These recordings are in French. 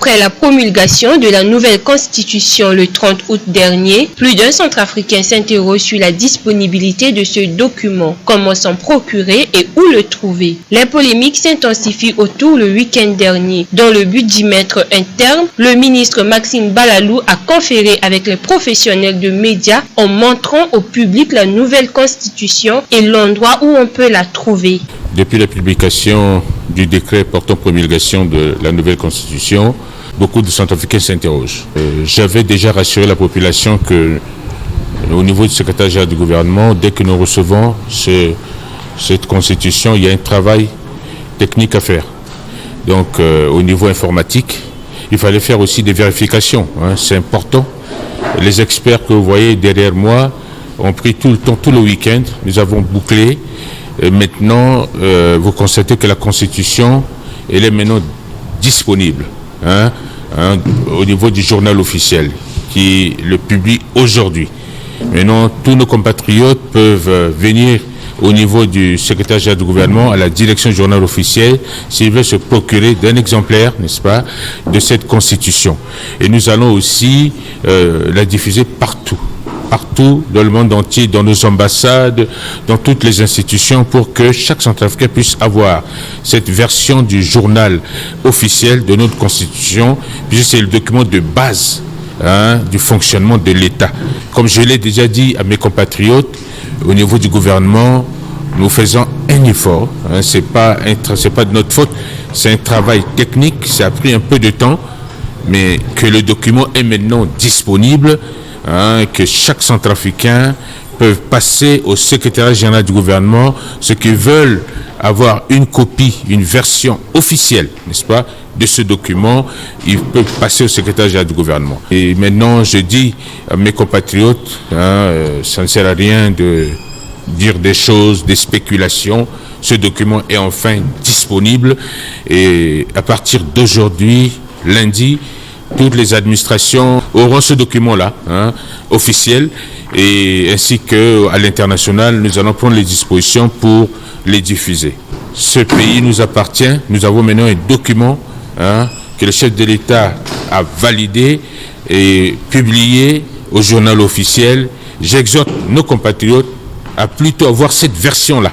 Après la promulgation de la nouvelle constitution le 30 août dernier, plus d'un Centrafricain s'interroge sur la disponibilité de ce document, comment s'en procurer et où le trouver. Les polémiques s'intensifient autour le week-end dernier. Dans le but d'y mettre un terme, le ministre Maxime Balalou a conféré avec les professionnels de médias en montrant au public la nouvelle constitution et l'endroit où on peut la trouver. Depuis la publication du décret portant promulgation de la nouvelle constitution, beaucoup de Centrafricains s'interrogent. J'avais déjà rassuré la population que, au niveau du secrétaire général du gouvernement, dès que nous recevons cette constitution, il y a un travail technique à faire. Donc, au niveau informatique, il fallait faire aussi des vérifications. C'est important. Les experts que vous voyez derrière moi ont pris tout le temps, tout le week-end. Nous avons bouclé. Maintenant, vous constatez que la Constitution, elle est maintenant disponible au niveau du journal officiel qui le publie aujourd'hui. Maintenant, tous nos compatriotes peuvent venir au niveau du secrétaire général du gouvernement à la direction du journal officiel s'ils veulent se procurer d'un exemplaire, n'est-ce pas, de cette Constitution. Et nous allons aussi la diffuser partout dans le monde entier, dans nos ambassades, dans toutes les institutions, pour que chaque Centrafricain puisse avoir cette version du journal officiel de notre Constitution, puisque c'est le document de base du fonctionnement de l'État. Comme je l'ai déjà dit à mes compatriotes, au niveau du gouvernement, nous faisons un effort. C'est pas de notre faute, c'est un travail technique, ça a pris un peu de temps, mais que le document est maintenant disponible, que chaque Centrafricain peut passer au secrétariat général du gouvernement, ceux qui veulent avoir une copie, une version officielle, n'est-ce pas, de ce document, ils peuvent passer au secrétariat général du gouvernement. Et maintenant, je dis à mes compatriotes, ça ne sert à rien de dire des choses, des spéculations. Ce document est enfin disponible et à partir d'aujourd'hui, lundi, toutes les administrations auront ce document-là, officiel, et ainsi qu'à l'international, nous allons prendre les dispositions pour les diffuser. Ce pays nous appartient, nous avons maintenant un document que le chef de l'État a validé et publié au journal officiel. J'exhorte nos compatriotes à plutôt avoir cette version-là.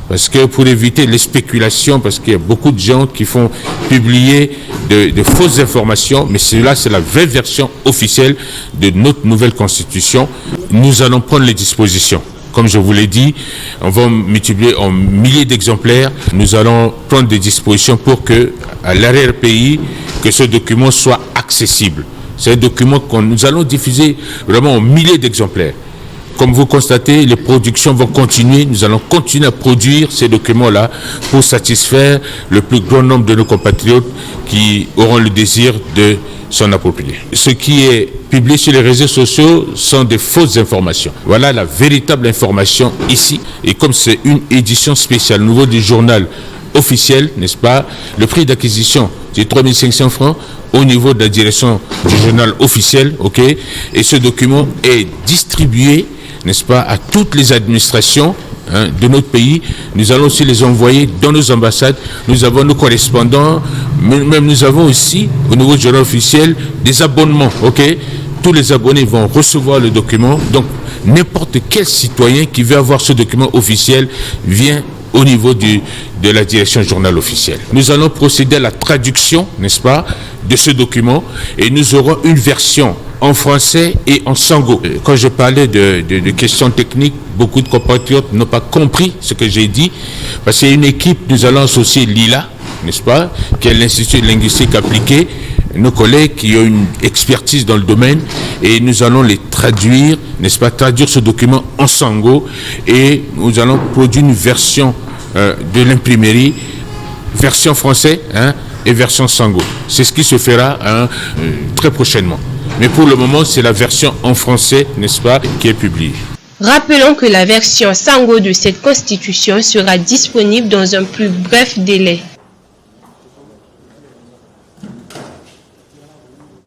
Parce que pour éviter les spéculations, parce qu'il y a beaucoup de gens qui font publier de fausses informations, mais cela c'est la vraie version officielle de notre nouvelle constitution. Nous allons prendre les dispositions. Comme je vous l'ai dit, on va multiplier en milliers d'exemplaires. Nous allons prendre des dispositions pour que, à l'arrière-pays, que ce document soit accessible. C'est un document que nous allons diffuser vraiment en milliers d'exemplaires. Comme vous constatez, les productions vont continuer. Nous allons continuer à produire ces documents-là pour satisfaire le plus grand nombre de nos compatriotes qui auront le désir de s'en approprier. Ce qui est publié sur les réseaux sociaux sont des fausses informations. Voilà la véritable information ici. Et comme c'est une édition spéciale au niveau du journal officiel, n'est-ce pas, le prix d'acquisition, c'est 3500 francs au niveau de la direction du journal officiel, ok, et ce document est distribué, n'est-ce pas, à toutes les administrations de notre pays. Nous allons aussi les envoyer dans nos ambassades. Nous avons nos correspondants, même nous avons aussi, au niveau du journal officiel, des abonnements, ok. Tous les abonnés vont recevoir le document. Donc, n'importe quel citoyen qui veut avoir ce document officiel vient au niveau de la direction du journal officiel. Nous allons procéder à la traduction, n'est-ce pas, de ce document, et nous aurons une version en français et en sango. Quand je parlais de questions techniques, beaucoup de compatriotes n'ont pas compris ce que j'ai dit, parce qu'il y a une équipe, nous allons associer l'ILA, n'est-ce pas, qui est l'Institut linguistique appliqué, nos collègues qui ont une expertise dans le domaine, et nous allons les traduire, n'est-ce pas, traduire ce document en sango, et nous allons produire une version de l'imprimerie, version français et version sango. C'est ce qui se fera très prochainement. Mais pour le moment, c'est la version en français, n'est-ce pas, qui est publiée. Rappelons que la version sango de cette constitution sera disponible dans un plus bref délai.